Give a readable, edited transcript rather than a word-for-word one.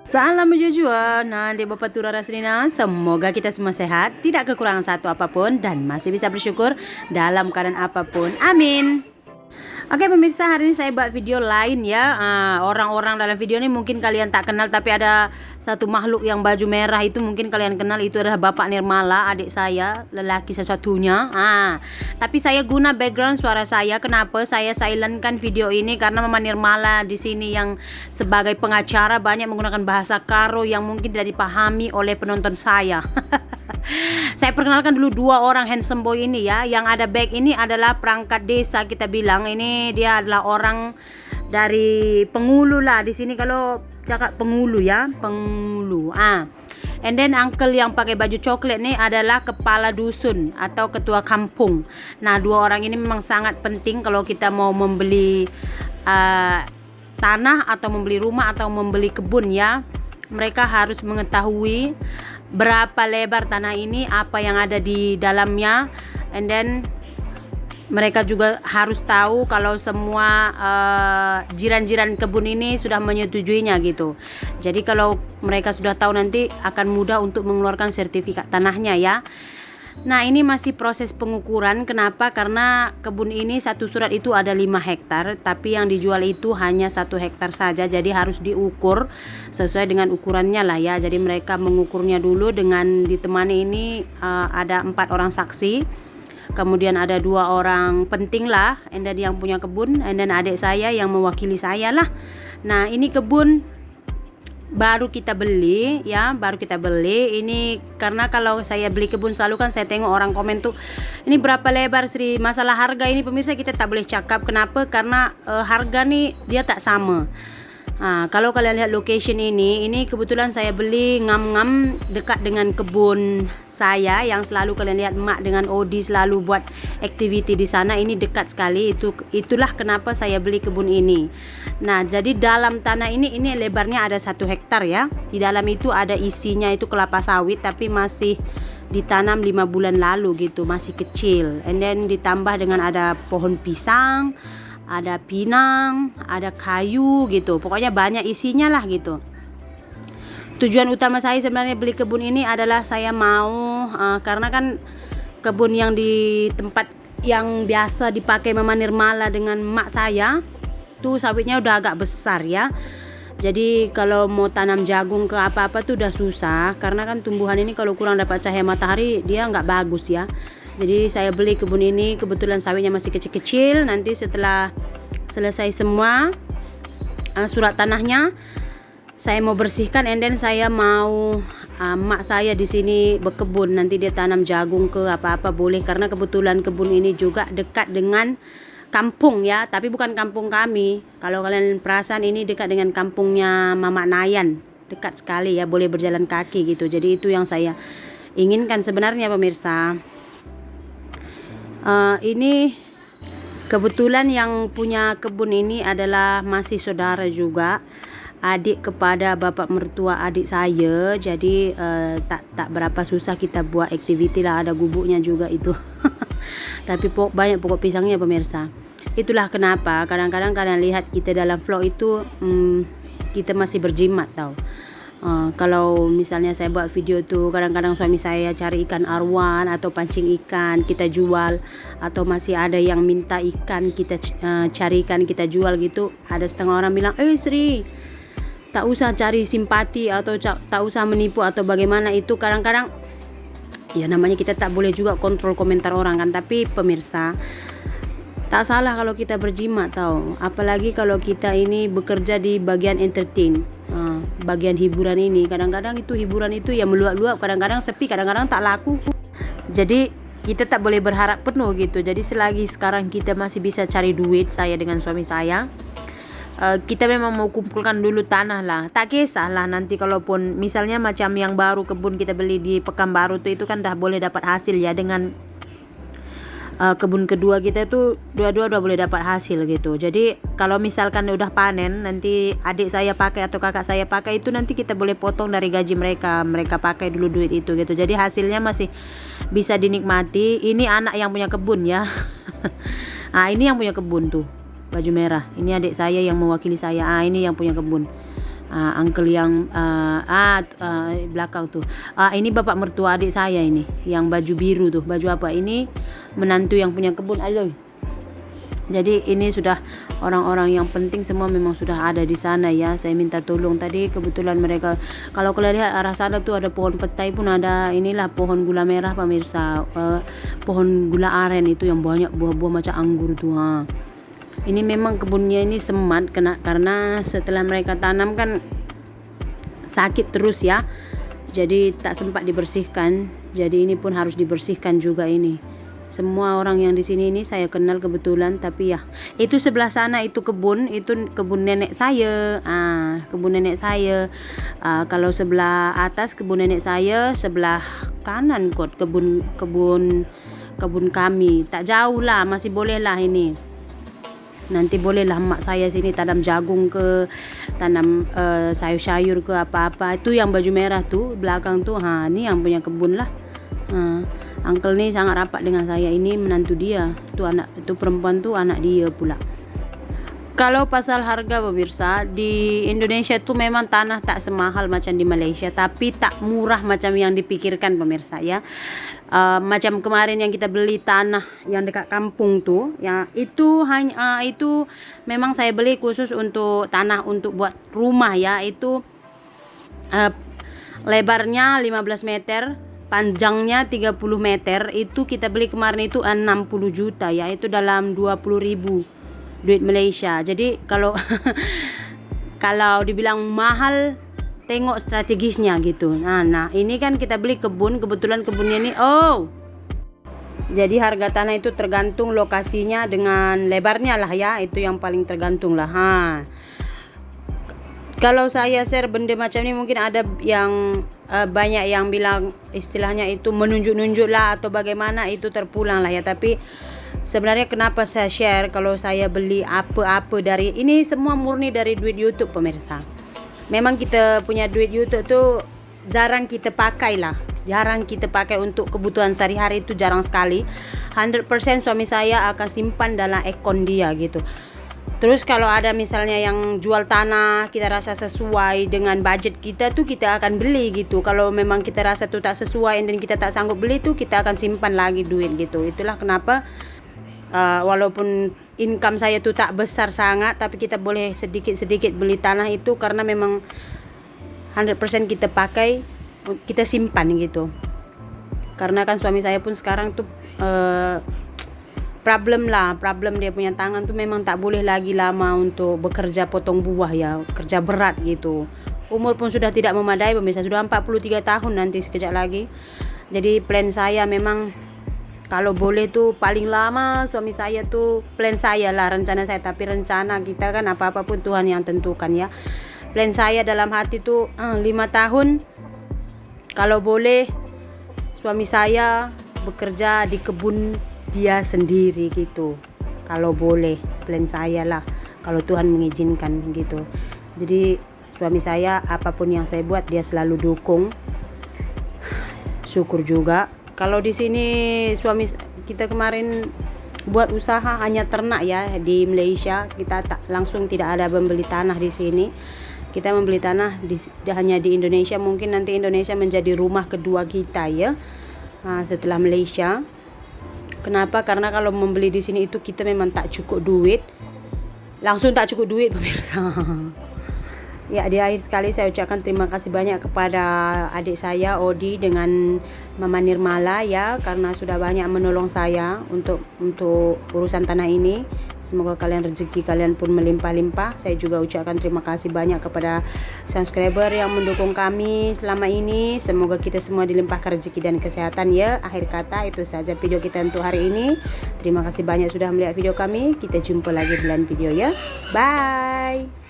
Salam jujur, nanti Bapak Tura Rasrina, semoga kita semua sehat, tidak kekurangan satu apapun, dan masih bisa bersyukur dalam keadaan apapun. Amin. Oke pemirsa, hari ini saya buat video lain ya. Orang-orang dalam video ini mungkin kalian tak kenal, tapi ada satu makhluk yang baju merah itu mungkin kalian kenal. Itu adalah Bapak Nirmala, adik saya, lelaki satu-satunya. Tapi saya guna background suara saya. Kenapa saya silentkan video ini? Karena Mama Nirmala di sini yang sebagai pengacara banyak menggunakan bahasa Karo yang mungkin tidak dipahami oleh penonton saya. Saya perkenalkan dulu dua orang handsome boy ini ya. Yang ada back ini adalah perangkat desa kita bilang. Ini dia adalah orang dari Pengulu lah. Di sini kalau cakap Pengulu ya, Pengulu. And then uncle yang pakai baju coklat nih adalah kepala dusun atau ketua kampung. Nah, dua orang ini memang sangat penting kalau kita mau membeli tanah atau membeli rumah atau membeli kebun ya. Mereka harus mengetahui berapa lebar tanah ini, apa yang ada di dalamnya, and then mereka juga harus tahu kalau semua jiran-jiran kebun ini sudah menyetujuinya gitu. Jadi kalau mereka sudah tahu nanti akan mudah untuk mengeluarkan sertifikat tanahnya ya. Nah, ini masih proses pengukuran. Kenapa? Karena kebun ini satu surat itu ada 5 hektar, tapi yang dijual itu hanya 1 hektar saja. Jadi harus diukur sesuai dengan ukurannya lah ya. Jadi mereka mengukurnya dulu dengan ditemani ini ada 4 orang saksi. Kemudian ada 2 orang penting lah, and then yang punya kebun, and then adik saya yang mewakili saya lah. Nah, ini kebun baru kita beli ya, baru kita beli ini. Karena kalau saya beli kebun selalu kan saya tengok orang komen tuh, ini berapa lebar Sri. Masalah harga ini pemirsa kita tak boleh cakap. Kenapa? Karena harga nih dia tak sama. Kalau kalian lihat location ini kebetulan saya beli ngam-ngam dekat dengan kebun saya yang selalu kalian lihat mak dengan Odi selalu buat aktiviti di sana. Ini dekat sekali, itulah kenapa saya beli kebun ini. Nah, jadi dalam tanah ini lebarnya ada 1 hektar ya. Di dalam itu ada isinya itu kelapa sawit, tapi masih ditanam 5 bulan lalu gitu, masih kecil. And then ditambah dengan ada pohon pisang, ada pinang, ada kayu gitu. Pokoknya banyak isinya lah gitu. Tujuan utama saya sebenarnya beli kebun ini adalah saya mau karena kan kebun yang di tempat yang biasa dipakai Mama Nirmala dengan mak saya tuh sawitnya udah agak besar ya. Jadi kalau mau tanam jagung ke apa-apa tuh udah susah, karena kan tumbuhan ini kalau kurang dapat cahaya matahari dia nggak bagus ya. Jadi saya beli kebun ini, kebetulan sawitnya masih kecil-kecil. Nanti setelah selesai semua surat tanahnya, saya mau bersihkan, and then saya mau mak saya di sini berkebun. Nanti dia tanam jagung ke apa-apa boleh, karena kebetulan kebun ini juga dekat dengan kampung ya, tapi bukan kampung kami. Kalau kalian perasan ini dekat dengan kampungnya Mama Nayan, dekat sekali ya, boleh berjalan kaki gitu. Jadi itu yang saya inginkan sebenarnya pemirsa. Ini kebetulan yang punya kebun ini adalah masih saudara juga, adik kepada bapak mertua adik saya. Jadi tak berapa susah kita buat aktiviti lah, ada gubuknya juga itu. Tapi banyak pokok pisangnya pemirsa. Itulah kenapa kadang-kadang kalian lihat kita dalam vlog itu kita masih berjimat tau. Kalau misalnya saya buat video tuh, kadang-kadang suami saya cari ikan arwan atau pancing ikan kita jual, atau masih ada yang minta ikan kita cari ikan kita jual gitu. Ada setengah orang bilang, Sri, tak usah cari simpati atau tak usah menipu atau bagaimana. Itu kadang-kadang ya namanya kita tak boleh juga kontrol komentar orang kan. Tapi pemirsa, tak salah kalau kita berjimat tahu. Apalagi kalau kita ini bekerja di bagian entertain, bagian hiburan ini. Kadang-kadang itu hiburan itu ya meluap-luap, kadang-kadang sepi, kadang-kadang tak laku. Jadi kita tak boleh berharap penuh gitu. Jadi selagi sekarang kita masih bisa cari duit, saya dengan suami saya, kita memang mau kumpulkan dulu tanah lah. Tak kisahlah nanti kalaupun misalnya macam yang baru kebun kita beli di Pekanbaru tuh, itu kan dah boleh dapat hasil ya. Dengan kebun kedua kita tuh dua-dua udah boleh dapat hasil gitu. Jadi kalau misalkan udah panen, nanti adik saya pakai atau kakak saya pakai itu, nanti kita boleh potong dari gaji mereka pakai dulu duit itu gitu. Jadi hasilnya masih bisa dinikmati. Ini anak yang punya kebun ya. Ini yang punya kebun tuh baju merah, ini adik saya yang mewakili saya. Ini yang punya kebun. uncle yang belakang tuh. Ini bapak mertua adik saya ini, yang baju biru tuh. Baju apa ini? Menantu yang punya kebun. Aduh. Jadi ini sudah orang-orang yang penting semua memang sudah ada di sana ya. Saya minta tolong tadi, kebetulan mereka, kalau kalian lihat arah sana tuh ada pohon petai pun ada, inilah pohon gula merah pemirsa, pohon gula aren itu yang banyak buah-buah macam anggur tuh. Ini memang kebunnya ini semat karena setelah mereka tanam kan sakit terus ya. Jadi tak sempat dibersihkan. Jadi ini pun harus dibersihkan juga ini. Semua orang yang di sini ini saya kenal kebetulan, tapi ya itu sebelah sana itu kebun nenek saya. Kebun nenek saya. Kalau sebelah atas kebun nenek saya, sebelah kanan kok kebun kami. Tak jauh lah, masih boleh lah ini. Nanti bolehlah mak saya sini tanam jagung ke, tanam sayur-sayur ke apa-apa. Itu yang baju merah tuh belakang tuh, ini yang punya kebun lah. Uncle nih sangat rapat dengan saya, ini menantu dia. Itu perempuan tuh anak dia pula. Kalau pasal harga pemirsa, di Indonesia tuh memang tanah tak semahal macam di Malaysia, tapi tak murah macam yang dipikirkan pemirsa ya. Macam kemarin yang kita beli tanah yang dekat kampung tuh, ya itu itu memang saya beli khusus untuk tanah untuk buat rumah ya. Itu lebarnya 15 meter, panjangnya 30 meter. Itu kita beli kemarin itu 60 juta ya, itu dalam 20.000 duit Malaysia. Jadi kalau kalau dibilang mahal, tengok strategisnya gitu. Nah ini kan kita beli kebun, kebetulan kebunnya ini jadi harga tanah itu tergantung lokasinya dengan lebarnya lah ya, itu yang paling tergantung lah. Kalau saya share benda macam ini, mungkin ada yang banyak yang bilang istilahnya itu menunjuk-nunjuk lah atau bagaimana, itu terpulang lah ya. Tapi sebenarnya kenapa saya share kalau saya beli apa-apa dari ini, semua murni dari duit YouTube pemirsa. Memang kita punya duit YouTube tuh jarang kita pakai lah. Jarang kita pakai untuk kebutuhan sehari-hari, itu jarang sekali. 100% suami saya akan simpan dalam akun dia gitu. Terus kalau ada misalnya yang jual tanah, kita rasa sesuai dengan budget kita tuh kita akan beli gitu. Kalau memang kita rasa tuh tak sesuai dan kita tak sanggup beli tuh, kita akan simpan lagi duit gitu. Itulah kenapa walaupun income saya tuh tak besar sangat, tapi kita boleh sedikit-sedikit beli tanah itu karena memang 100% kita pakai, kita simpan gitu. Karena kan suami saya pun sekarang tuh problem dia punya tangan tuh memang tak boleh lagi lama untuk bekerja potong buah ya, kerja berat gitu. Umur pun sudah tidak memadai pemirsa, sudah 43 tahun nanti sekejap lagi. Jadi plan saya memang kalau boleh tuh paling lama suami saya tuh, plan saya lah, rencana saya, tapi rencana kita kan apa-apa pun Tuhan yang tentukan ya. Plan saya dalam hati tuh 5 tahun kalau boleh suami saya bekerja di kebun dia sendiri gitu. Kalau boleh, plan saya lah, kalau Tuhan mengizinkan gitu. Jadi suami saya apapun yang saya buat dia selalu dukung. Syukur juga. Kalau di sini suami kita kemarin buat usaha hanya ternak ya di Malaysia, kita langsung tidak ada membeli tanah di sini. Kita membeli tanah hanya di Indonesia. Mungkin nanti Indonesia menjadi rumah kedua kita ya, setelah Malaysia. Kenapa? Karena kalau membeli di sini itu kita memang tak cukup duit. Langsung tak cukup duit pemirsa. Ya, di akhir sekali saya ucapkan terima kasih banyak kepada adik saya Odi dengan Mama Nirmala ya, karena sudah banyak menolong saya untuk urusan tanah ini. Semoga rezeki kalian pun melimpah-limpah. Saya juga ucapkan terima kasih banyak kepada subscriber yang mendukung kami selama ini. Semoga kita semua dilimpahkan rezeki dan kesehatan ya. Akhir kata itu saja video kita untuk hari ini. Terima kasih banyak sudah melihat video kami. Kita jumpa lagi di lain video ya. Bye.